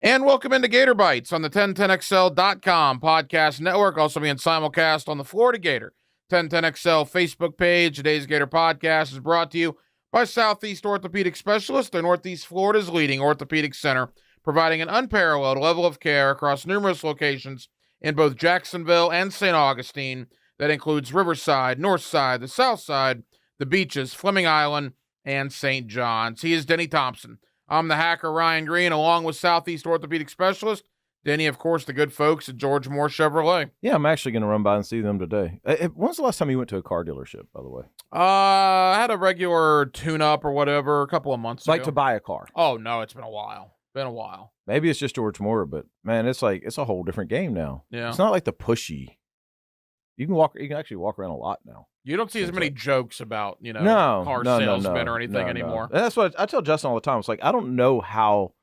And welcome into Gator Bytes on the 1010XL.com podcast network, also being simulcast on the Florida Gator 1010XL Facebook page. Today's Gator podcast is brought to you by Southeast Orthopedic Specialists, the Northeast Florida's leading orthopedic center, providing an unparalleled level of care across numerous locations in both Jacksonville and St. Augustine. That includes Riverside, Northside, the South Side, the beaches, Fleming Island, and St. John's. He is Denny Thompson. I'm the hacker, Ryan Green, along with Southeast Orthopedic Specialist. Denny, of course, the good folks at George Moore Chevrolet. Yeah, I'm actually going to run by and see them today. When was the last time you went to a car dealership, by the way? I had a regular tune-up or whatever a couple of months ago. Like to buy a car? Oh, no, it's been a while. Maybe it's just George Moore, but, man, it's a whole different game now. Yeah. It's not like the pushy. You can actually walk around a lot now. You don't see as many jokes about, no, car no, salesmen or anything anymore. And that's what I tell Justin all the time. It's like, I don't know how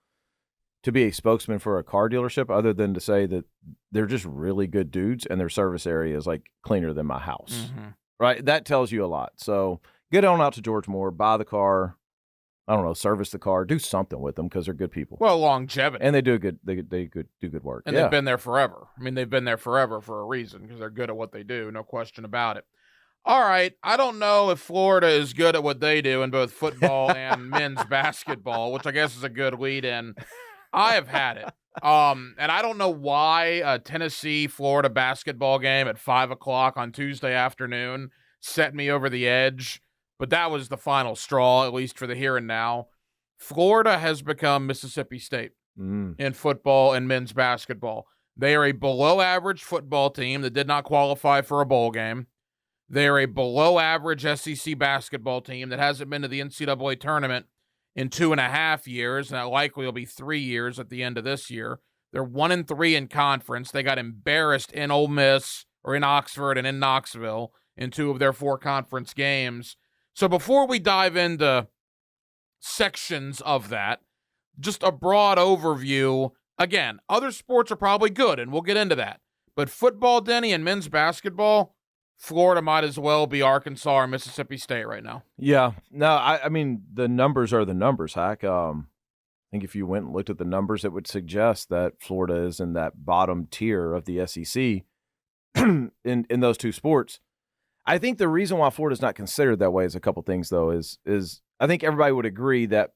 to be a spokesman for a car dealership other than to say that they're just really good dudes and their service area is like cleaner than my house. Mm-hmm. Right? That tells you a lot. So get on out to George Moore, buy the car. I don't know, service the car, do something with them because they're good people. Well, longevity. And they do do good work. And they've been there forever. I mean, they've been there forever for a reason because they're good at what they do, no question about it. All right, I don't know if Florida is good at what they do in both football and men's basketball, which I guess is a good lead-in. I have had it. And I don't know why a Tennessee-Florida basketball game at 5 o'clock on Tuesday afternoon set me over the edge. But that was the final straw, at least for the here and now. Florida has become Mississippi State in football and men's basketball. They are a below-average football team that did not qualify for a bowl game. They are a below-average SEC basketball team that hasn't been to the NCAA tournament in 2.5 years, and that likely will be 3 years at the end of this year. They're 1-3 in conference. They got embarrassed in Ole Miss, or in Oxford and in Knoxville in 2 of their 4 conference games. So before we dive into sections of that, just a broad overview. Again, other sports are probably good, and we'll get into that. But football, Denny, and men's basketball, Florida might as well be Arkansas or Mississippi State right now. Yeah. No, I mean, the numbers are the numbers, Hack. I think if you went and looked at the numbers, it would suggest that Florida is in that bottom tier of the SEC in those 2 sports. I think the reason why Florida's not considered that way is a couple things, though, is I think everybody would agree that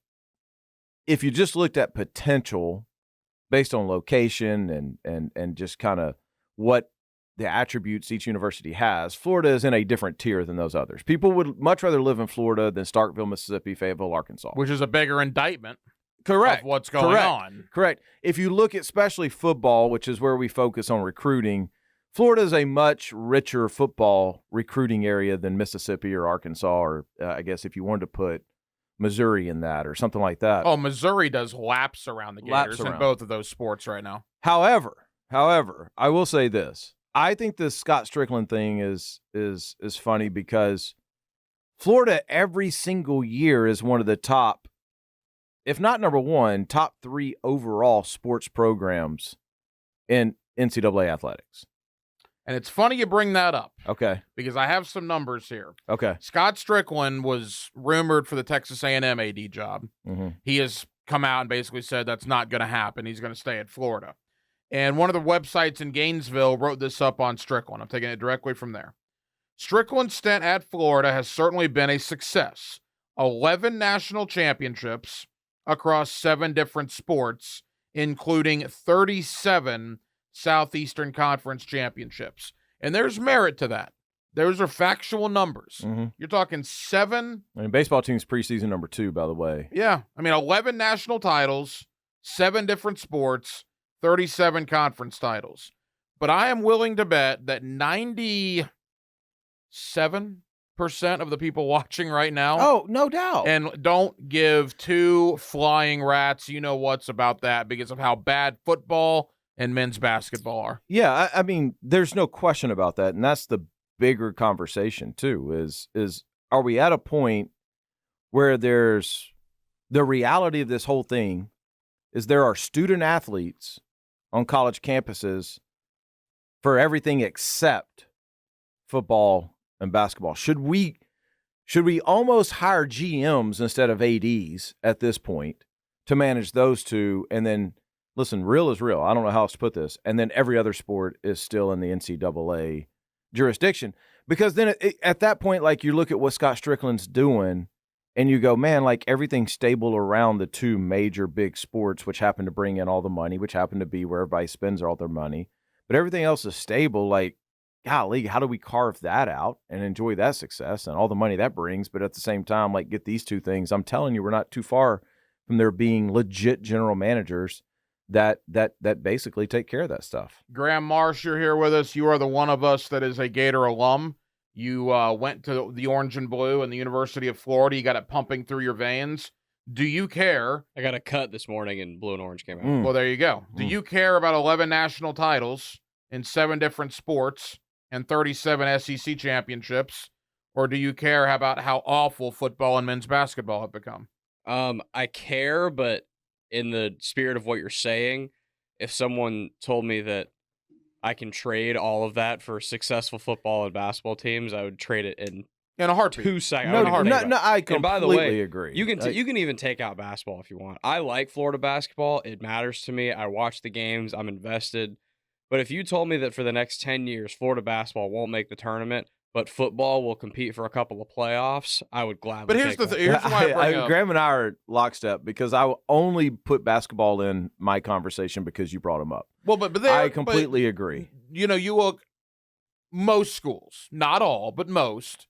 if you just looked at potential based on location and just kind of what the attributes each university has, Florida is in a different tier than those others. People would much rather live in Florida than Starkville, Mississippi, Fayetteville, Arkansas. Which is a bigger indictment. Correct. Of what's going on. Correct. If you look at especially football, which is where we focus on recruiting, Florida is a much richer football recruiting area than Mississippi or Arkansas, or I guess if you wanted to put Missouri in that or something like that. Oh, Missouri does laps around the Gators in both of those sports right now. However, I will say this. I think this Scott Strickland thing is funny because Florida every single year is one of the top, if not number 1, top 3 overall sports programs in NCAA athletics. And it's funny you bring that up. Okay. Because I have some numbers here. Okay. Scott Strickland was rumored for the Texas A&M AD job. Mm-hmm. He has come out and basically said that's not going to happen. He's going to stay at Florida. And one of the websites in Gainesville wrote this up on Strickland. I'm taking it directly from there. Strickland's stint at Florida has certainly been a success. 11 national championships across 7 different sports, including 37 Southeastern Conference championships. And there's merit to that. Those are factual numbers. Mm-hmm. You're talking 7. I mean, baseball team's preseason number 2, by the way. Yeah. I mean, 11 national titles, 7 different sports, 37 conference titles. But I am willing to bet that 97% of the people watching right now. Oh, no doubt. And don't give 2 flying rats, you know what's about that, because of how bad football and men's basketball are. Yeah, I mean, there's no question about that, and that's the bigger conversation too. Is are we at a point where there's the reality of this whole thing is there are student athletes on college campuses for everything except football and basketball? Should we almost hire GMs instead of ADs at this point to manage those 2, and then listen, real is real. I don't know how else to put this. And then every other sport is still in the NCAA jurisdiction. Because then at that point, like, you look at what Scott Strickland's doing and you go, man, like, everything's stable around the two major big sports, which happen to bring in all the money, which happen to be where everybody spends all their money. But everything else is stable. Like, golly, how do we carve that out and enjoy that success and all the money that brings? But at the same time, like, get these two things. I'm telling you, we're not too far from there being legit general managers that basically take care of that stuff. Graham Marsh, you're here with us. You are the one of us that is a Gator alum. You went to the Orange and Blue and the University of Florida. You got it pumping through your veins. Do you care? I got a cut this morning and Blue and Orange came out. Well, there you go. Do you care about 11 national titles in 7 different sports and 37 SEC championships? Or do you care about how awful football and men's basketball have become? I care, but in the spirit of what you're saying, if someone told me that I can trade all of that for successful football and basketball teams, I would trade it in a heartbeat. 2 seconds. No, I completely by the way, agree. You can even take out basketball if you want. I like Florida basketball. It matters to me. I watch the games. I'm invested. But if you told me that for the next 10 years, Florida basketball won't make the tournament, but football will compete for a couple of playoffs, I would gladly But here's take the here's why I bring up. Graham and I are lockstep because I will only put basketball in my conversation because you brought him up. Well, but I completely agree. You know, you look, most schools, not all, but most,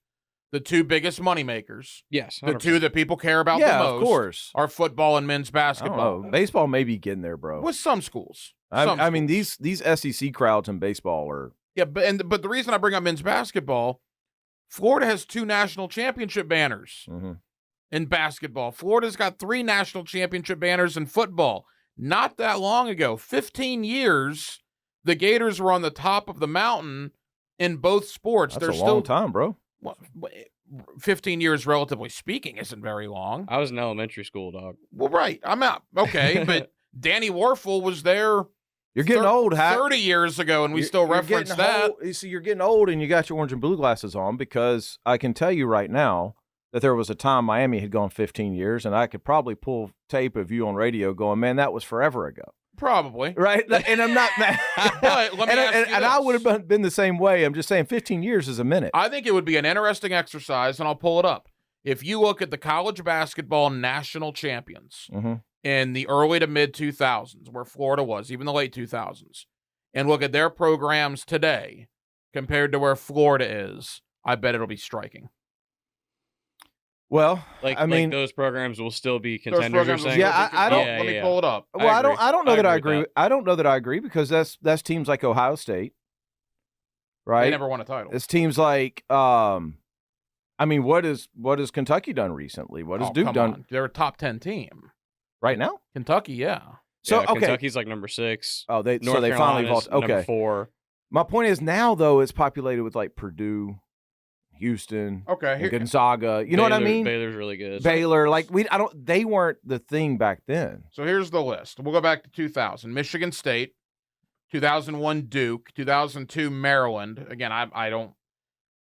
the 2 biggest moneymakers, Yes, 100%. the 2 that people care about the Yeah, most, of course. are football and men's I basketball. don't know. Baseball may be getting there, bro. With some schools. I mean, these SEC crowds in baseball are. Yeah, but the reason I bring up men's basketball, Florida has 2 national championship banners in basketball. Florida's got 3 national championship banners in football. Not that long ago, 15 years, the Gators were on the top of the mountain in both sports. That's a long time, bro. Well, 15 years, relatively speaking, isn't very long. I was in elementary school, dog. Well, right. I'm out. Okay, but Danny Warfel was there. You're getting old, Hack. 30 years ago, and we still reference that. You see, you're getting old, and you got your orange and blue glasses on because I can tell you right now that there was a time Miami had gone 15 years, and I could probably pull tape of you on radio going, man, that was forever ago. Probably. Right? And I'm not mad. But let me ask you and this. I would have been the same way. I'm just saying 15 years is a minute. I think it would be an interesting exercise, and I'll pull it up. If you look at the college basketball national champions in the early to mid-2000s, where Florida was, even the late 2000s, and look at their programs today compared to where Florida is, I bet it'll be striking. Well, I mean, those programs will still be contenders. You're saying? Yeah, I don't. Let me pull it up. Well, I don't know that I agree. I don't know that I agree because that's teams like Ohio State, right? They never won a title. It's teams like, I mean, what has Kentucky done recently? What has Duke done? They're a top 10 team right now. Kentucky, yeah. So yeah, Kentucky's like number 6. Oh, they North finally Carolina's vaulted. Okay, number 4. My point is now though it's populated with like Purdue, Houston, and Gonzaga. You know what I mean? Baylor's really good. Baylor, like they weren't the thing back then. So here's the list. We'll go back to 2000. Michigan State, 2001 Duke, 2002 Maryland. Again, I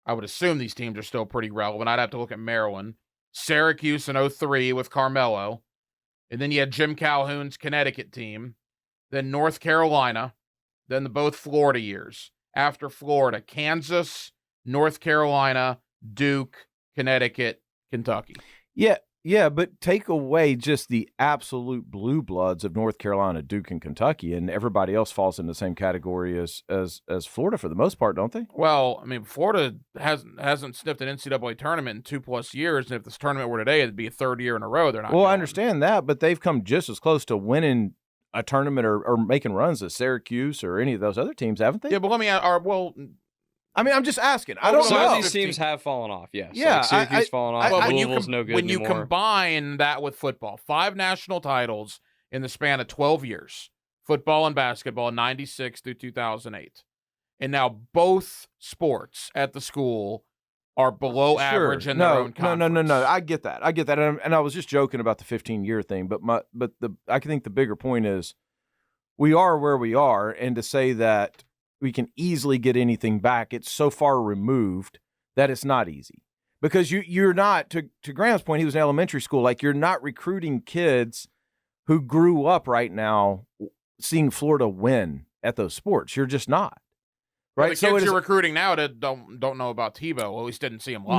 would assume these teams are still pretty relevant. I'd have to look at Maryland. Syracuse in 03 with Carmelo. And then you had Jim Calhoun's Connecticut team. Then North Carolina. Then both Florida years. After Florida, Kansas, North Carolina, Duke, Connecticut, Kentucky. Yeah, but take away just the absolute blue bloods of North Carolina, Duke, and Kentucky, and everybody else falls in the same category as Florida for the most part, don't they? Well, I mean, Florida hasn't sniffed an NCAA tournament in 2+ years, and if this tournament were today, it'd be a 3rd year in a row. They're not. Well, going. I understand that, but they've come just as close to winning a tournament or making runs as Syracuse or any of those other teams, haven't they? Yeah, but let me. I mean, I'm just asking. I don't know. Some of these teams have fallen off, yes. Yeah, like Syracuse fallen off. Louisville's no good when anymore. You combine that with football, 5 national titles in the span of 12 years, football and basketball, 96 through 2008. And now both sports at the school are below average in their own conference. No. I get that. And I was just joking about the 15-year thing. But I think the bigger point is we are where we are. And to say that we can easily get anything back, it's so far removed that it's not easy. Because you're not, to Graham's point, he was in elementary school, like you're not recruiting kids who grew up right now seeing Florida win at those sports. You're just not. Right? Well, the kids you're recruiting now that don't know about Tebow, or at least didn't see him live.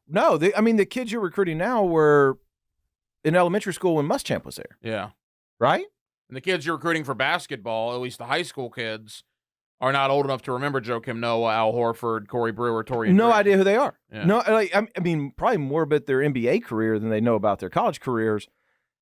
No. The kids you're recruiting now were in elementary school when Muschamp was there. Yeah. Right? And the kids you're recruiting for basketball, at least the high school kids, are not old enough to remember Joakim Noah, Al Horford, Corey Brewer, Torian. No idea who they are. Yeah. No, I mean, probably more about their NBA career than they know about their college careers.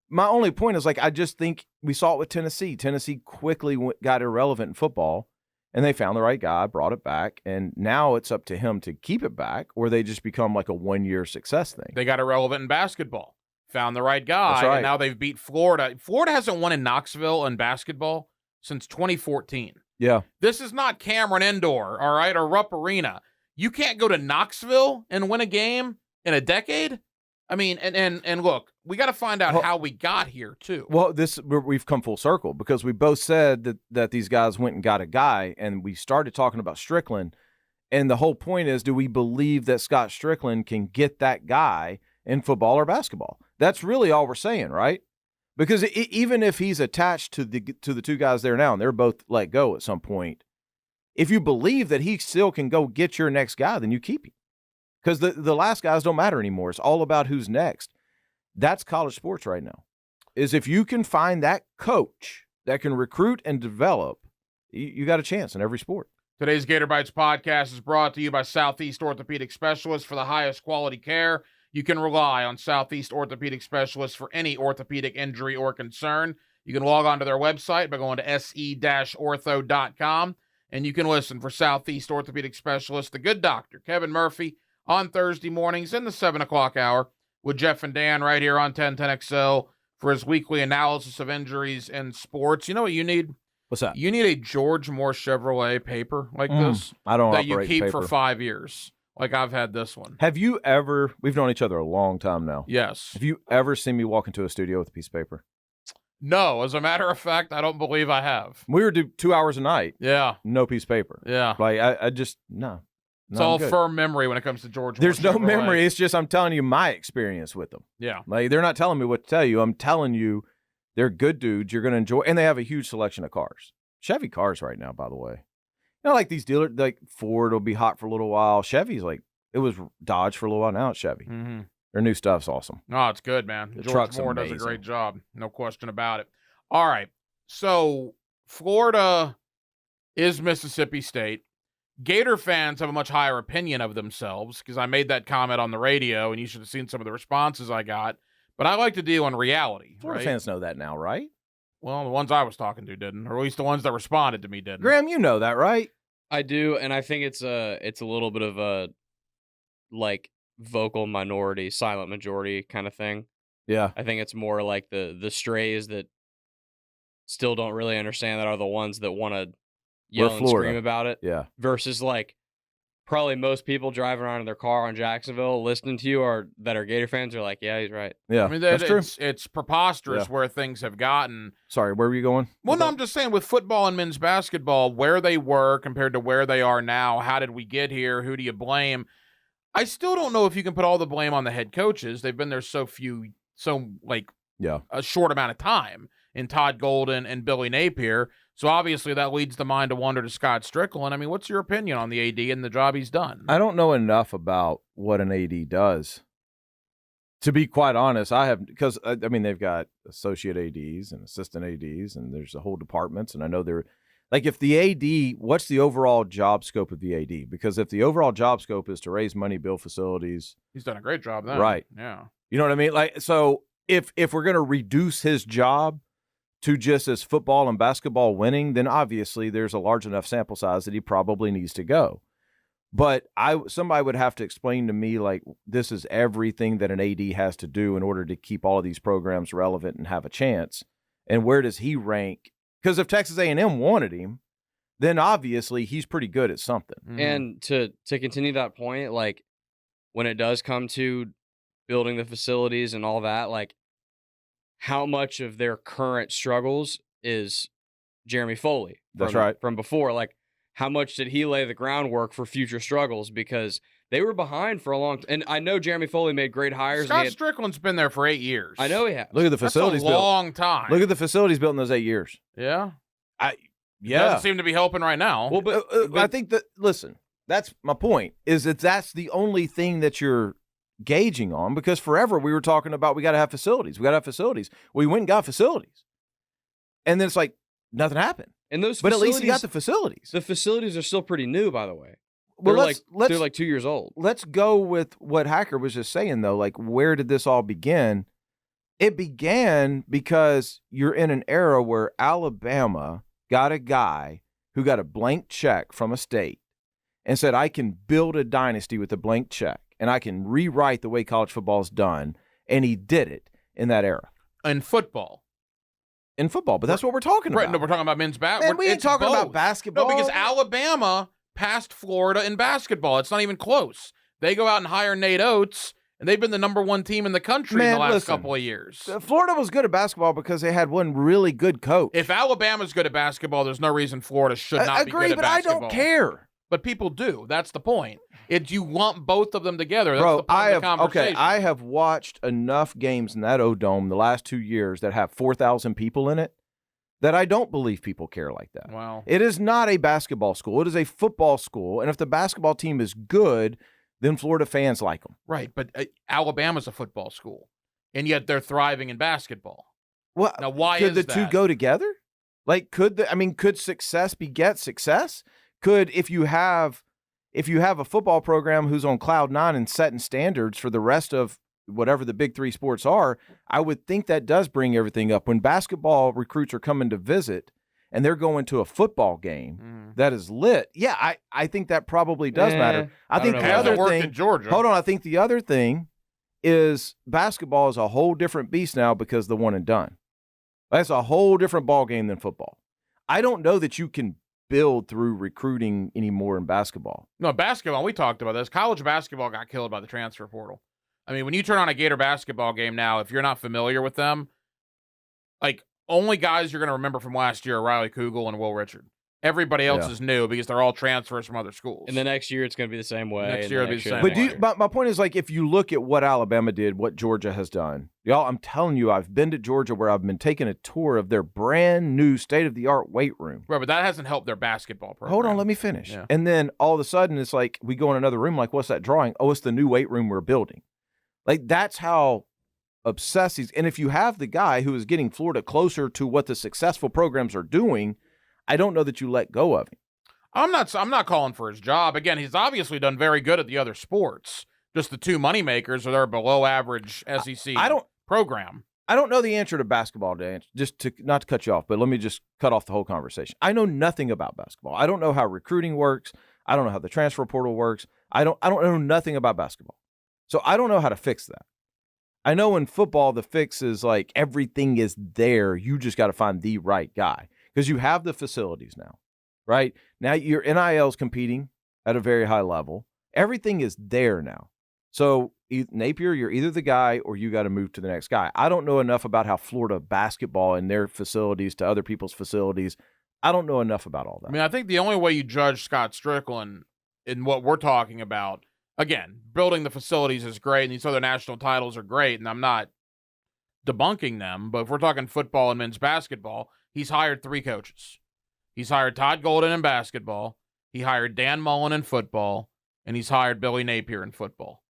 My only point is, I just think we saw it with Tennessee. Tennessee quickly got irrelevant in football, and they found the right guy, brought it back, and now it's up to him to keep it back, or they just become like a one-year success thing. They got irrelevant in basketball. Found the right guy, That's right. And now they've beat Florida. Florida hasn't won in Knoxville in basketball since 2014. Yeah. This is not Cameron Indoor, all right, or Rupp Arena. You can't go to Knoxville and win a game in a decade? I mean, and look, we got to find out how we got here, too. Well, we've come full circle because we both said that these guys went and got a guy, and we started talking about Strickland, and the whole point is, do we believe that Scott Strickland can get that guy in football or basketball? That's really all we're saying, right? Because even if he's attached to the two guys there now, and they're both let go at some point, if you believe that he still can go get your next guy, then you keep him. Because the last guys don't matter anymore. It's all about who's next. That's college sports right now. Is if you can find that coach that can recruit and develop, you got a chance in every sport. Today's Gator Bytes podcast is brought to you by Southeast Orthopedic Specialists. For the highest quality care, you can rely on Southeast Orthopedic Specialists for any orthopedic injury or concern. You can log on to their website by going to se-ortho.com, and you can listen for Southeast Orthopedic Specialists, the good doctor, Kevin Murphy, on Thursday mornings in the 7 o'clock hour with Jeff and Dan right here on 1010XL for his weekly analysis of injuries in sports. You know what you need? What's that? You need a George Moore Chevrolet paper like this I don't that you operate keep paper. for 5 years. Like I've had this one. Have you ever, we've known each other a long time now. Yes. Have you ever seen me walk into a studio with a piece of paper? No, as a matter of fact, I don't believe I have. We were 2 hours a night, Yeah. no piece of paper. Yeah. Like, I just, no. It's I'm all good. firm memory when it comes to George Moore There's no Chevrolet. memory. It's just I'm telling you my experience with them. Yeah. Like, they're not telling me what to tell you. I'm telling you they're good dudes. You're going to enjoy, and they have a huge selection of cars. Chevy cars right now, by the way. You know, like these dealers, like Ford will be hot for a little while. Chevy's like, it was Dodge for a little while. Now it's Chevy. Mm-hmm. Their new stuff's awesome. No, it's good, man. The George truck's Moore does a amazing. great job. No question about it. All right. So Florida is Mississippi State. Gator fans have a much higher opinion of themselves because I made that comment on the radio, and you should have seen some of the responses I got. But I like to deal in reality. Florida right? fans know that now, right? Well, the ones I was talking to didn't, or at least the ones that responded to me didn't. Graham, you know that, right? I do, and I think it's a little bit of a like vocal minority, silent majority kind of thing. Yeah. I think it's more like the strays that still don't really understand that are the ones that want to yell and Florida. scream about it. Yeah. Versus like probably most people driving around in their car in Jacksonville listening to you that are Gator fans are like, yeah, he's right. Yeah. I mean, that's true. it's preposterous Yeah. where things have gotten. Sorry, where were you going? Well, no, I'm just saying with football and men's basketball, where they were compared to where they are now, how did we get here? Who do you blame? I still don't know if you can put all the blame on the head coaches. They've been there Yeah. a short amount of time in Todd Golden and Billy Napier. So obviously that leads the mind to wonder to Scott Strickland. I mean, what's your opinion on the AD and the job he's done? I don't know enough about what an AD does. To be quite honest, I have, because, I mean, they've got associate ADs and assistant ADs, and there's the whole departments, and I know they're, like, if the AD, what's the overall job scope of the AD? Because if the overall job scope is to raise money, build facilities. He's done a great job then. Right. Yeah. You know what I mean? Like, so if we're going to reduce his job to just as football and basketball winning, then obviously there's a large enough sample size that he probably needs to go. But somebody would have to explain to me, like, this is everything that an AD has to do in order to keep all of these programs relevant and have a chance. And where does he rank? Because if Texas A&M wanted him, then obviously he's pretty good at something. Mhm. And to continue that point, like when it does come to building the facilities and all that, like how much of their current struggles is Jeremy Foley? That's right. From before, like how much did he lay the groundwork for future struggles? Because they were behind for a long time. And I know Jeremy Foley made great hires. Scott Strickland's been there for 8 years. I know he has. Look at the That's facilities a built. long time. Look at the facilities built in those 8 years. Yeah. Doesn't seem to be helping right now. Well, but I think that, listen, that's my point, is that's the only thing that you're gauging on, because forever we were talking about we got to have facilities. We went and got facilities. And then it's like nothing happened. and those But at facilities, least you got the facilities. the facilities are still pretty new, by the way. Well, They're like 2 years old. let's go with what Hacker was just saying, though. Like, where did this all begin? It began because you're in an era where Alabama got a guy who got a blank check from a state and said, I can build a dynasty with a blank check, and I can rewrite the way college football is done. And he did it in that era. In football. But that's what we're talking about. Right, no, we're talking about men's basketball. Man, we ain't talking about basketball. No, because Alabama passed Florida in basketball. It's not even close. They go out and hire Nate Oates, and they've been the number one team in the country in the last couple of years. Florida was good at basketball because they had one really good coach. If Alabama's good at basketball, there's no reason Florida should not be good at basketball. I don't care. But people do. That's the point. You lump both of them together. That's Bro, the point of the conversation. I have watched enough games in that O-Dome the last 2 years that have 4,000 people in it that I don't believe people care like that. Wow. It is not a basketball school. It is a football school. And if the basketball team is good, then Florida fans like them. Right, but Alabama's a football school, and yet they're thriving in basketball. Well, now, why could is the that? two go together? Like, could success beget success? Could, if you have a football program who's on cloud nine and setting standards for the rest of whatever the big three sports are, I would think that does bring everything up. When basketball recruits are coming to visit and they're going to a football game that is lit, yeah, I think that probably does matter. I think the other thing, in Georgia. hold on, I think the other thing is basketball is a whole different beast now because the one and done. That's a whole different ball game than football. I don't know that you can build through recruiting anymore in basketball. No, basketball, we talked about this. College basketball got killed by the transfer portal. I mean, when you turn on a Gator basketball game now, if you're not familiar with them, like, only guys you're going to remember from last year are Riley Kugel and Will Richard. Everybody else is new because they're all transfers from other schools. And the next year, it's going to be the same way. Next year, it'll be the same. But my point is, like, if you look at what Alabama did, what Georgia has done, y'all, I'm telling you, I've been to Georgia where I've been taking a tour of their brand new state-of-the-art weight room. Right, but that hasn't helped their basketball program. Hold on, let me finish. Yeah. And then all of a sudden, it's like we go in another room, like, what's that drawing? Oh, it's the new weight room we're building. Like, that's how obsessed he's. And if you have the guy who is getting Florida closer to what the successful programs are doing, I don't know that you let go of him. I'm not calling for his job. Again, he's obviously done very good at the other sports. Just the two moneymakers are their below average SEC program. I don't know the answer to basketball, Dan, not to cut you off, but let me just cut off the whole conversation. I know nothing about basketball. I don't know how recruiting works. I don't know how the transfer portal works. I don't know nothing about basketball. So I don't know how to fix that. I know in football, the fix is like everything is there. You just got to find the right guy because you have the facilities now, right? Now your NIL's competing at a very high level. Everything is there now. So Napier, you're either the guy or you got to move to the next guy. I don't know enough about how Florida basketball and their facilities to other people's facilities. I don't know enough about all that. I mean, I think the only way you judge Scott Strickland in what we're talking about, again, building the facilities is great, and these other national titles are great, and I'm not debunking them, but if we're talking football and men's basketball, he's hired 3 coaches. He's hired Todd Golden in basketball, he hired Dan Mullen in football, and he's hired Billy Napier in football.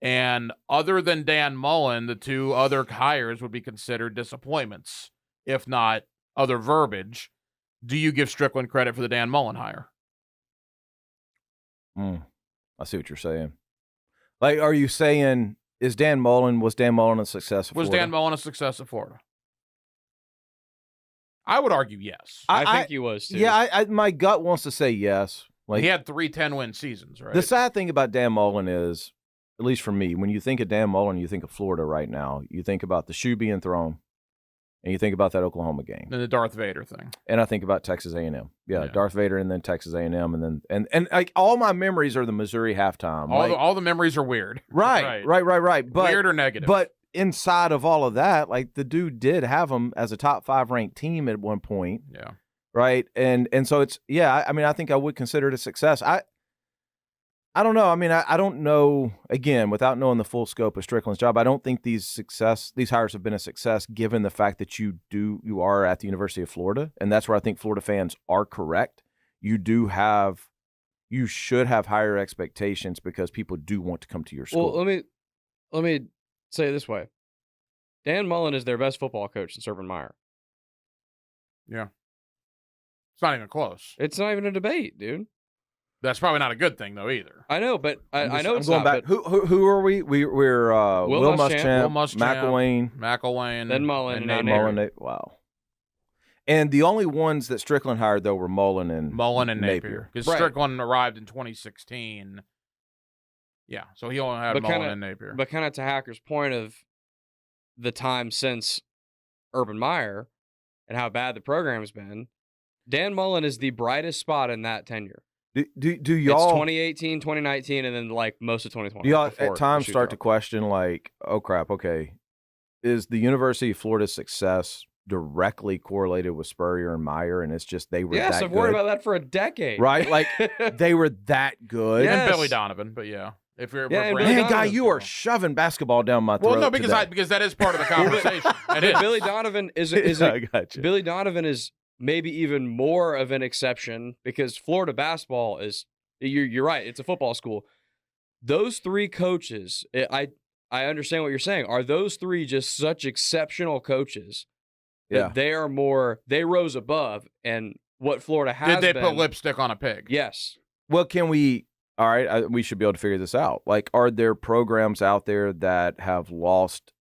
And other than Dan Mullen, the 2 other hires would be considered disappointments, if not other verbiage. Do you give Strickland credit for the Dan Mullen hire? I see what you're saying. Like, are you saying was Dan Mullen a success at Florida? Was Dan Mullen a success at Florida? I would argue yes. I think he was too. Yeah, my gut wants to say yes. Like, he had 3 10-win seasons, right? The sad thing about Dan Mullen is, at least for me, when you think of Dan Mullen, you think of Florida right now. You think about the shoe being thrown, and you think about that Oklahoma game, and the Darth Vader thing, and I think about Texas A&M. Yeah, Darth Vader, and then Texas A&M, and then and like all my memories are the Missouri halftime. All the memories are weird. Right. But weird or negative. But inside of all of that, like, the dude did have them as a top 5 ranked team at one point. Yeah. Right. And so it's, I mean, I think I would consider it a success. I don't know. I mean, I don't know. Again, without knowing the full scope of Strickland's job, I don't think these hires have been a success given the fact that you are at the University of Florida, and that's where I think Florida fans are correct. You should have higher expectations because people do want to come to your school. Well, let me say it this way: Dan Mullen is their best football coach since Urban Meyer. Yeah, it's not even close. It's not even a debate, dude. That's probably not a good thing though either. I know, but I know it's going not. back. Who are we? We're Will Muschamp, McElwain, then Mullen, and Mullen. Wow. And the only ones that Strickland hired though were Mullen and Napier. Because Strickland arrived in 2016. Yeah, so he only had Mullen and Napier. But kind of to Hacker's point of the time since Urban Meyer and how bad the program has been, Dan Mullen is the brightest spot in that tenure. Do y'all? It's 2018, 2019, and then like most of 2020. Do y'all at times start to question like, oh crap, okay, is the University of Florida's success directly correlated with Spurrier and Meyer, and it's just they were that good? Yes, I've worried about that for a decade. Right? Like they were that good. Yes. And Billy Donovan, but yeah. If you're man, guy, you are shoving basketball down my throat. Well, no, because that is part of the conversation. Billy Donovan Billy Donovan is maybe even more of an exception because Florida basketball is. You're right. It's a football school. Those three coaches, I understand what you're saying. Are those three just such exceptional coaches? Yeah, they are more. They rose above, and what Florida has. Did they put lipstick on a pig? Yes. Well, can we? All right, we should be able to figure this out. Like, are there programs out there that have lost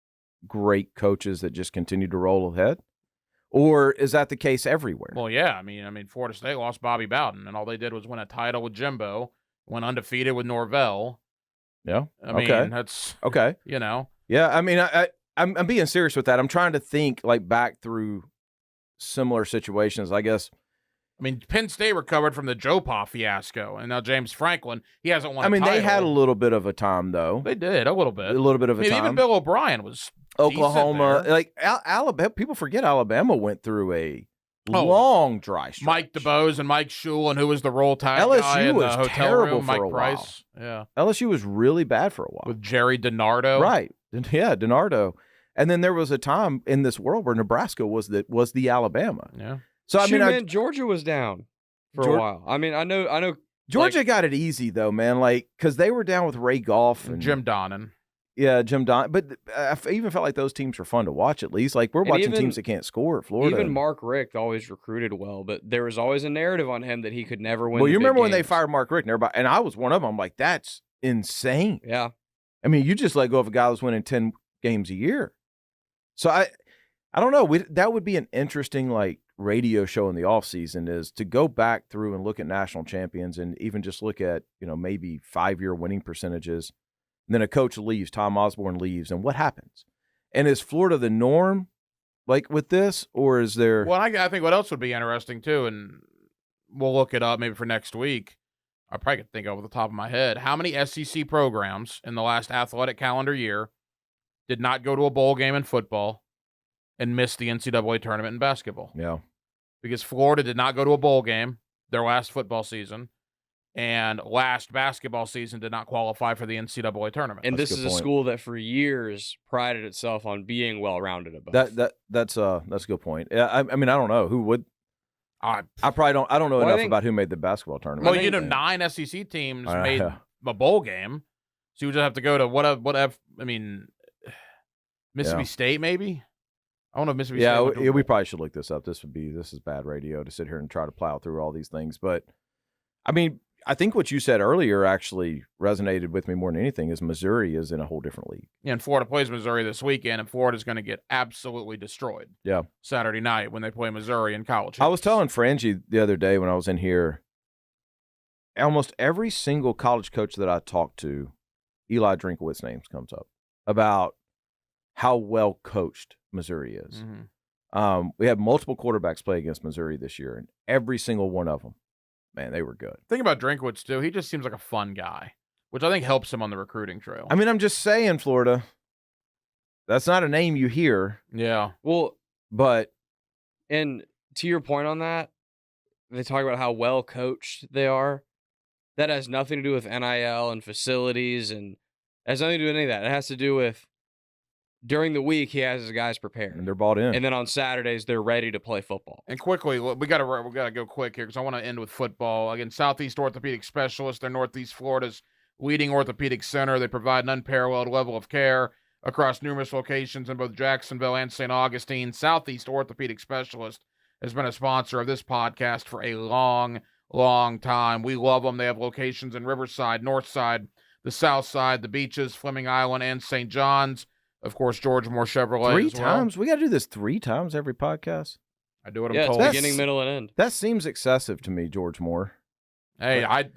great coaches that just continue to roll ahead? Or is that the case everywhere? Well, yeah. I mean, Florida State lost Bobby Bowden, and all they did was win a title with Jimbo, went undefeated with Norvell. Yeah. I mean, that's okay. You know. Yeah, I mean, I'm being serious with that. I'm trying to think like back through similar situations, I guess. I mean, Penn State recovered from the Joe Pa fiasco, and now James Franklin, he hasn't won a title. They had a little bit of a time, though. They did, a little bit. A little bit of a time. Even Bill O'Brien was Oklahoma. Like, Alabama, people forget Alabama went through a long dry stretch. Mike DeBose and Mike Shulin, who was the roll tide LSU guy in the hotel terrible room, for Mike a Price. while. Yeah. LSU was really bad for a while. With Jerry DiNardo. Right. Yeah, DiNardo. And then there was a time in this world where Nebraska was the Alabama. Yeah. So I mean, Georgia was down for a while. I mean, I know Georgia got it easy though, man. Like, because they were down with Ray Goff and Jim Donnan. Yeah, Jim Donnan. But I even felt like those teams were fun to watch. At least, like we're watching teams that can't score at Florida. Even Mark Richt always recruited well, but there was always a narrative on him that he could never win. Well, you remember when games. they fired Mark Richt, and I was one of them. I'm like, that's insane. Yeah. I mean, you just let go of a guy that's winning 10 games a year. So I don't know. That would be an interesting like radio show in the offseason is to go back through and look at national champions and even just look at, maybe 5-year winning percentages. And then a coach leaves, Tom Osborne leaves, and what happens? And is Florida the norm like with this, or is there? Well, I think what else would be interesting too, and we'll look it up maybe for next week. I probably could think off the top of my head. How many SEC programs in the last athletic calendar year did not go to a bowl game in football and miss the NCAA tournament in basketball? Yeah. Because Florida did not go to a bowl game their last football season, and last basketball season did not qualify for the NCAA tournament. And this is a school that for years prided itself on being well-rounded above. That's a good point. Yeah, I mean, I don't know who would. I probably don't. I don't know enough about who made the basketball tournament. Well, 9 SEC teams made a bowl game, so you would just have to go to Mississippi State maybe. I don't know if Mississippi State. Yeah, we probably should look this up. This is bad radio to sit here and try to plow through all these things. But I mean, I think what you said earlier actually resonated with me more than anything. Is Missouri is in a whole different league. Yeah, and Florida plays Missouri this weekend, and Florida's going to get absolutely destroyed. Yeah, Saturday night when they play Missouri in college. I was telling Frangie the other day when I was in here. Almost every single college coach that I talked to, Eli Drinkowitz's name comes up about how well coached Missouri is. Mm-hmm. We had multiple quarterbacks play against Missouri this year, and every single one of them, man, they were good. Think about Drinkwitz, too. He just seems like a fun guy, which I think helps him on the recruiting trail. I mean, I'm just saying, Florida, that's not a name you hear. Yeah. Well, but. And to your point on that, they talk about how well coached they are. that has nothing to do with NIL and facilities, and has nothing to do with any of that. It has to do with during the week he has his guys prepared, And they're bought in. and then on Saturdays they're ready to play football. And quickly, we gotta go quick here because I want to end with football. Again, Southeast Orthopedic Specialists. They're Northeast Florida's leading orthopedic center. They provide an unparalleled level of care across numerous locations in both Jacksonville and St. Augustine. Southeast Orthopedic Specialist has been a sponsor of this podcast for a long, long time. We love them. They have locations in Riverside, Northside, the South Side, the Beaches, Fleming Island, and St. John's. Of course, George Moore Chevrolet. Three as well. times? We got to do this 3 times every podcast? I do what I'm Yeah, told. it's That's- beginning, middle, and end. That seems excessive to me, George Moore. Hey, At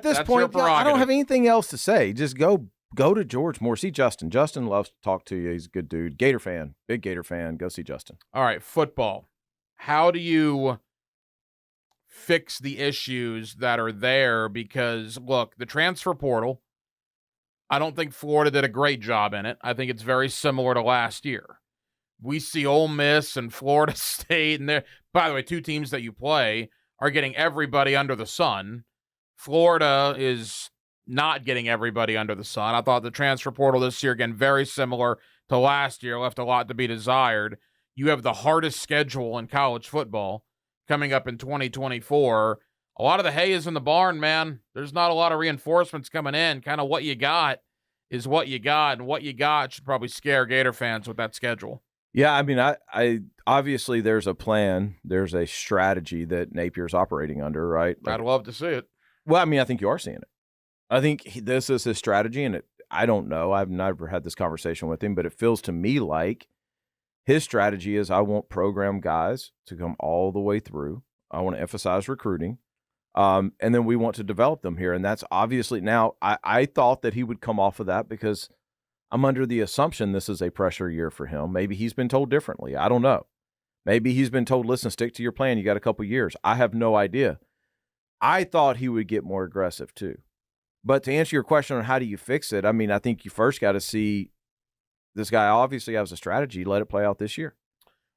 this that's point, your I don't have prerogative. anything else to say. Just go to George Moore. See Justin. Justin loves to talk to you. He's a good dude. Gator fan. Big Gator fan. Go see Justin. All right, football. How do you fix the issues that are there? Because, look, the transfer portal, I don't think Florida did a great job in it. I think it's very similar to last year. We see Ole Miss and Florida State, and they're, by the way, 2 teams that you play are getting everybody under the sun. Florida is not getting everybody under the sun. I thought the transfer portal this year, again, very similar to last year, left a lot to be desired. You have the hardest schedule in college football coming up in 2024. A lot of the hay is in the barn, man. There's not a lot of reinforcements coming in. Kind of what you got is what you got, and what you got should probably scare Gator fans with that schedule. Yeah, I mean, I obviously there's a plan. There's a strategy that Napier's operating under, right? I'd love to see it. Well, I mean, I think you are seeing it. I think this is his strategy, and I don't know. I've never had this conversation with him, but it feels to me like his strategy is I want program guys to come all the way through. I want to emphasize recruiting, and then we want to develop them here. And that's obviously now I thought that he would come off of that because I'm under the assumption this is a pressure year for him. Maybe he's been told differently. I don't know. Maybe he's been told, listen, stick to your plan. You got a couple years. I have no idea. I thought he would get more aggressive too. But to answer your question on how do you fix it, I mean, I think you first got to see this guy obviously has a strategy. Let it play out this year.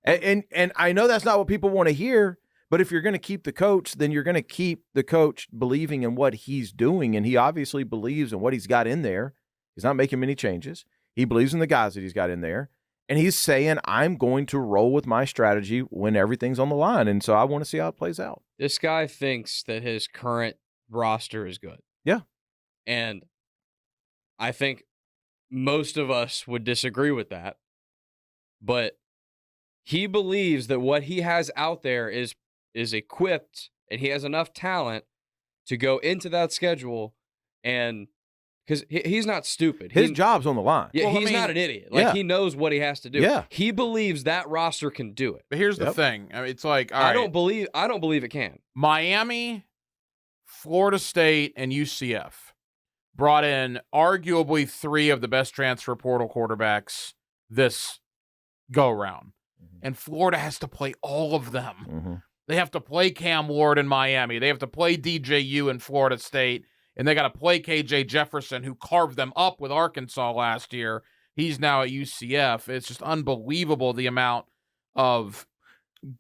And I know that's not what people want to hear, but if you're going to keep the coach, then you're going to keep the coach believing in what he's doing. And he obviously believes in what he's got in there. He's not making many changes. He believes in the guys that he's got in there. And he's saying, I'm going to roll with my strategy when everything's on the line. And so I want to see how it plays out. This guy thinks that his current roster is good. Yeah. And I think most of us would disagree with that. But he believes that what he has out there is equipped, and he has enough talent to go into that schedule, and because he's not stupid. His job's on the line. Yeah, Well, I he's mean, not an idiot. Like, yeah. he knows what he has to do. Yeah. He believes that roster can do it. But here's the Yep. thing. I mean, it's like, all I right, don't believe it can. Miami, Florida State, and UCF brought in arguably 3 of the best transfer portal quarterbacks this go-round. And Florida has to play all of them. Mm-hmm. They have to play Cam Ward in Miami. They have to play DJU in Florida State. And they got to play KJ Jefferson, who carved them up with Arkansas last year. He's now at UCF. It's just unbelievable the amount of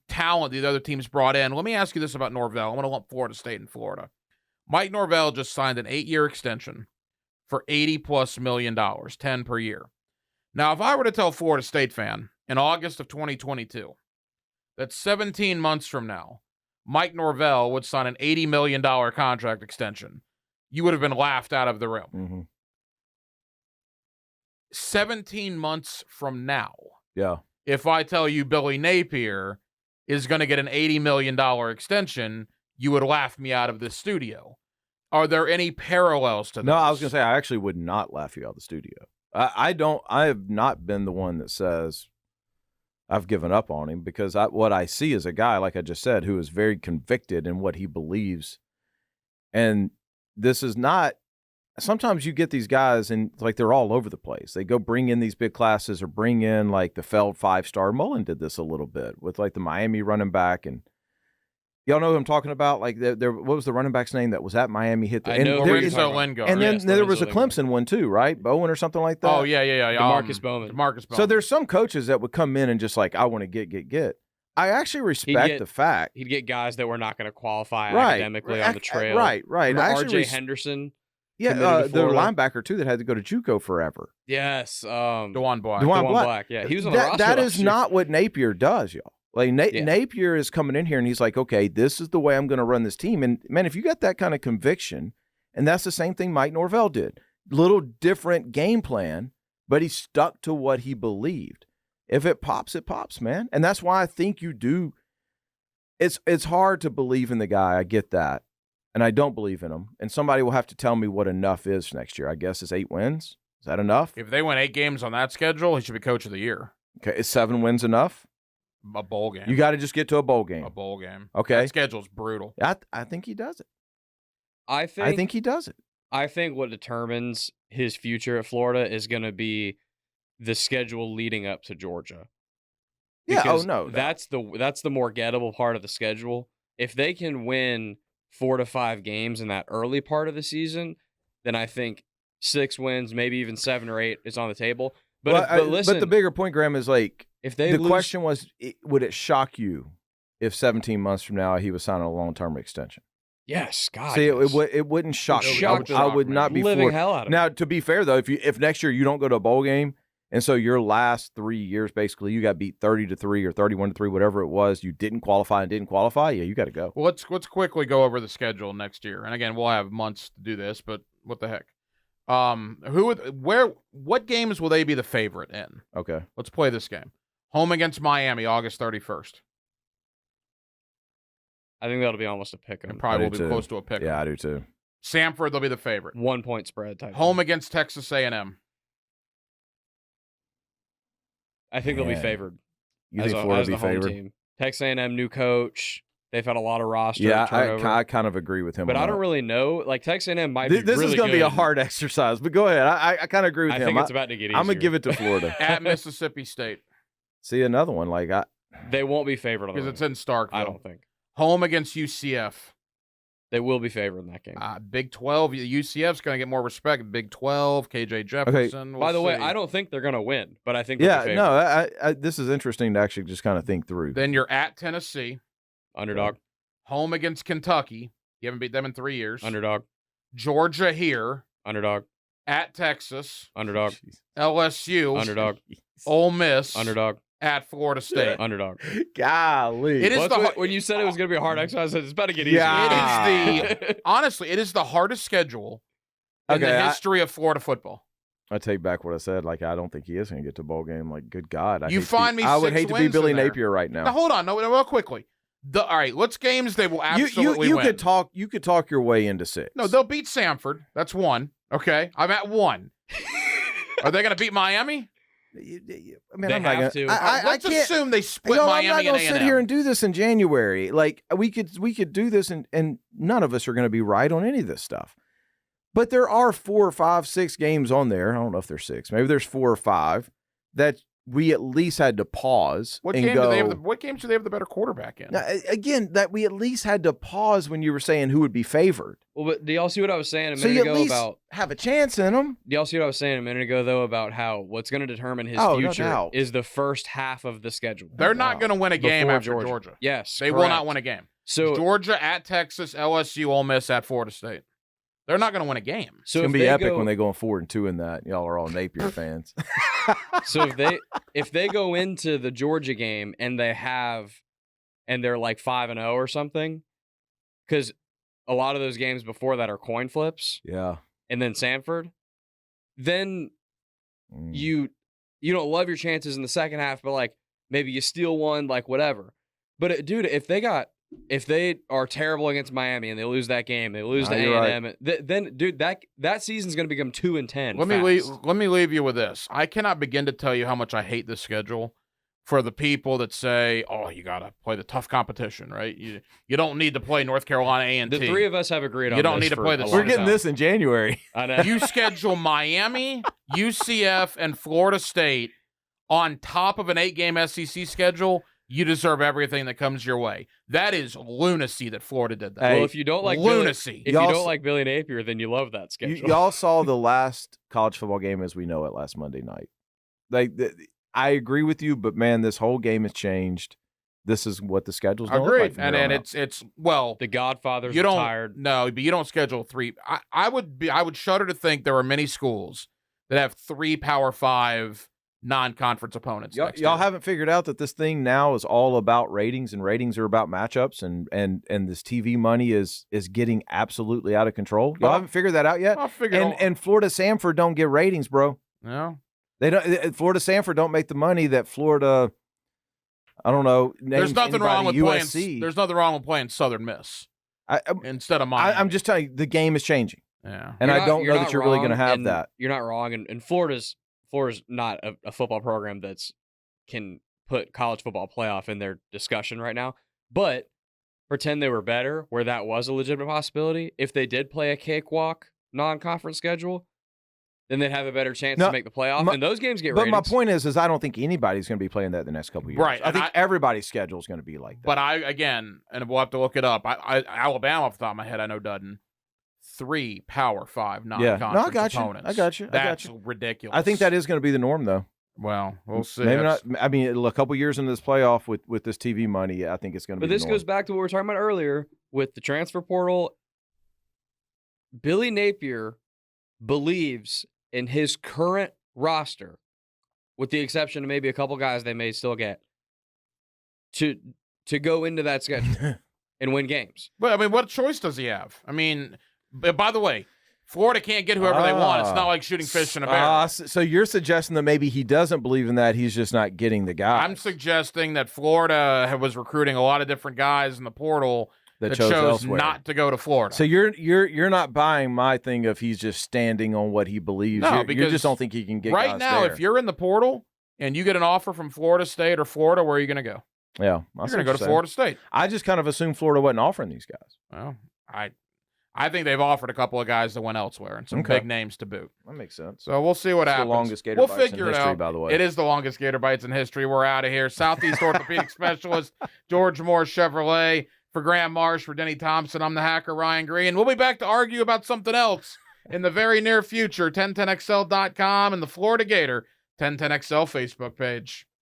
talent these other teams brought in. Let me ask you this about Norvell. I want to lump Florida State and Florida. Mike Norvell just signed an 8-year extension for $80+ million, 10 per year. Now, if I were to tell a Florida State fan in August of 2022 that 17 months from now, Mike Norvell would sign an $80 million contract extension, you would have been laughed out of the room. Mm-hmm. 17 months from now, Yeah. if I tell you Billy Napier is going to get an $80 million extension, you would laugh me out of this studio. Are there any parallels to this? No, I was going to say, I actually would not laugh you out of the studio. I have not been the one that says I've given up on him, because what I see is a guy, like I just said, who is very convicted in what he believes. And this is not, sometimes you get these guys and like they're all over the place. They go bring in these big classes or bring in like the Feld 5-star. Mullen did this a little bit with like the Miami running back. And y'all know who I'm talking about? Like there, what was the running back's name that was at Miami? Hit the I know Lorenzo who you're talking Lingard. and then Yes, there was a Lorenzo Clemson one too, right? Bowen or something like that. Oh, yeah. DeMarcus Bowman. DeMarcus Bowman. So there's some coaches that would come in and just like, I want to get. I actually respect the fact he'd get guys that were not going to qualify Right. academically on the trail. Right. Remember I actually RJ Henderson. Yeah, committed to the Florida? linebacker too that had to go to JUCO forever. Yes, DeJuan Black. DeJuan DeJuan Black. Yeah, he was on the roster. That last is year. not what Napier does, y'all. Like Napier is coming in here and he's like, okay, this is the way I'm going to run this team. And man, if you got that kind of conviction, and that's the same thing Mike Norvell did, little different game plan, but he stuck to what he believed. If it pops, man. And that's why I think you do. It's hard to believe in the guy. I get that. And I don't believe in him. And somebody will have to tell me what enough is next year. I guess it's 8 wins. Is that enough? If they win 8 games on that schedule, he should be coach of the year. Okay, is 7 wins enough? A bowl game. You got to just get to a bowl game. A bowl game. Okay. That schedule's brutal. I think he does it. I think he does it. I think what determines his future at Florida is going to be the schedule leading up to Georgia. Yeah. Because no. That's the more gettable part of the schedule. If they can win 4 to 5 games in that early part of the season, then I think 6 wins, maybe even 7 or 8 is on the table. But listen, but the bigger point, Graham, is like if they the question was, would it shock you if 17 months from now he was signing a long-term extension? Yes, God. See, yes. it wouldn't shock me. I would not be living for hell out of Now, it. to be fair though, if next year you don't go to a bowl game, and so your last 3 years basically you got beat 30-3 or 31-3, whatever it was, you didn't qualify, yeah, you got to go. Well, let's quickly go over the schedule next year. And again, we'll have months to do this, but what the heck? What games will they be the favorite in? Okay. Let's play this game. Home against Miami, August 31st. I think that'll be almost a pick 'em. It probably will be too. close to a pick. Yeah, I do too. Sanford, they'll be the favorite. 1 point spread type. Home thing. against Texas A&M. I think they'll be Man. favored. You as think a- Florida as be the home favored? team. Texas A&M new coach. They've had a lot of roster Yeah, turnover. I kind of agree with him. But on I don't that. really know. Like Texas A&M might be This really is going to be a good. hard exercise, but go ahead. I kind of agree with I him. think it's about to get easier. I'm going to give it to Florida. At Mississippi State. See, another one. Like They won't be favored on the Because it's road. in Starkville. I don't think. Home against UCF. They will be favored in that game. Big 12. UCF's going to get more respect. Big 12. KJ Jefferson. We'll By the way, see. I don't think they're going to win, but I think they'll be yeah, favored. no, this is interesting to actually just kind of think through. Then you're at Tennessee. Underdog. Home against Kentucky. You haven't beat them in 3 years. Underdog. Georgia here. Underdog. At Texas. Underdog. Jeez. LSU. Underdog. Ole Miss. Underdog. At Florida State. Underdog. Golly. It is Well, the that's when you said it was going to be a hard exercise, it's about to get Yeah. easier. It is honestly, it is the hardest schedule in Okay, the history of Florida football. I take back what I said. Like, I don't think he is going to get to a bowl game. Like, good God. You find me I would 6 hate to be wins Billy in there. Napier right now. Now hold on, no, real quickly. All right, what's games they will absolutely you win? You could talk your way into 6. No, they'll beat Samford. That's 1. Okay, I'm at 1. Are they going to beat Miami? I mean, They I'm not have gonna, to. I Let's can't, assume they split I'm not Miami gonna and sit A&M. here and do this in January. Like we could do this, and none of us are going to be right on any of this stuff. But there are 4 or 5, 6 games on there. I don't know if there's 6. Maybe there's 4 or 5 that we at least had to pause What and game go. do they have? What games do they have the better quarterback in? Now, again, that we at least had to pause when you were saying who would be favored. Well, but do y'all see what I was saying a So minute you at ago least about? have a chance in them. Do y'all see what I was saying a minute ago though about how what's going to determine his Oh, no future doubt. is the first half of the schedule. They're not going to win a game Before after Georgia. Yes, They will correct. not win a game. So Georgia at Texas, LSU, Ole Miss at Florida State. They're not going to win a game. so It's if gonna be they epic go, when they go 4-2 in that. Y'all are all Napier fans. So if they go into the Georgia game and they're like 5-0 or something, because a lot of those games before that are coin flips, Yeah. and then Sanford, then Mm. you don't love your chances in the second half, but like maybe you steal one, like whatever. But dude, if they are terrible against Miami and they lose that game, they lose to you're A&M, then dude, that season's gonna become 2-10. Let me leave you with this. I cannot begin to tell you how much I hate this schedule for the people that say, "Oh, you got to play the tough competition, right? You don't need to play North Carolina A&T." The three of us have agreed on You don't this need to for play a the- long We're getting time. this in January. I know. You schedule Miami, UCF, and Florida State on top of an 8-game SEC schedule. You deserve everything that comes your way. That is lunacy that Florida did that. Hey, Well, if you don't like lunacy. Billy, if you Y'all don't like Billy Napier, then you love that schedule. Y'all saw the last college football game as we know it last Monday night. Like, I agree with you, but man, this whole game has changed. this is what the schedule's going to Agreed. look like. And it's well, The Godfather's you don't retired. no, but you don't schedule 3. I would shudder to think there are many schools that have 3 Power 5 non-conference opponents. Y'all haven't figured out that this thing now is all about ratings, and ratings are about matchups, and this TV money is getting absolutely out of control. Y'all haven't figured that out yet. I'll figure it out. And Florida Samford don't get ratings, bro. No. They don't. Florida Samford don't make the money that Florida. I don't know. There's nothing wrong with USC. playing. There's nothing wrong with playing Southern Miss instead of mine. I'm just telling you, the game is changing, yeah. and You're I not- don't know that you're really going to wrong, have and that. You're not wrong, and Florida's not a football program can put college football playoff in their discussion right now. But pretend they were better, where that was a legitimate possibility. If they did play a cakewalk non-conference schedule, then they'd have a better chance to make the playoff. And those games get But ratings. my point is I don't think anybody's going to be playing that the next couple of years. Right, I think everybody's schedule is going to be like that. But and we'll have to look it up. Alabama, off the top of my head, I know doesn't. 3 Power 5 non-conference opponents. I got you. That's ridiculous. I think that is going to be the norm, though. Well, we'll see. Maybe not. I mean, a couple years into this playoff with this TV money, I think it's going to be. But this the norm. goes back to what we were talking about earlier with the transfer portal. Billy Napier believes in his current roster, with the exception of maybe a couple guys they may still get, to go into that schedule and win games. But I mean, what choice does he have? I mean, by the way, Florida can't get whoever they want. It's not like shooting fish in a barrel. So you're suggesting that maybe he doesn't believe in that. He's just not getting the guys. I'm suggesting that Florida was recruiting a lot of different guys in the portal that chose elsewhere. not to go to Florida. So you're not buying my thing of he's just standing on what he believes. No, you just don't think he can get right guys now. there. If you're in the portal and you get an offer from Florida State or Florida, where are you going to go? Yeah, you're going to go to Florida State. I just kind of assumed Florida wasn't offering these guys. Well, I think they've offered a couple of guys that went elsewhere and some big names to boot. That makes sense. So we'll see what happens. The longest Gator Bytes figure in history, it out. by the way. It is the longest Gator Bytes in history. We're out of here. Southeast Orthopedic Specialist George Moore Chevrolet. For Graham Marsh, for Denny Thompson, I'm the hacker Ryan Green. We'll be back to argue about something else in the very near future. 1010XL.com and the Florida Gator 1010XL Facebook page.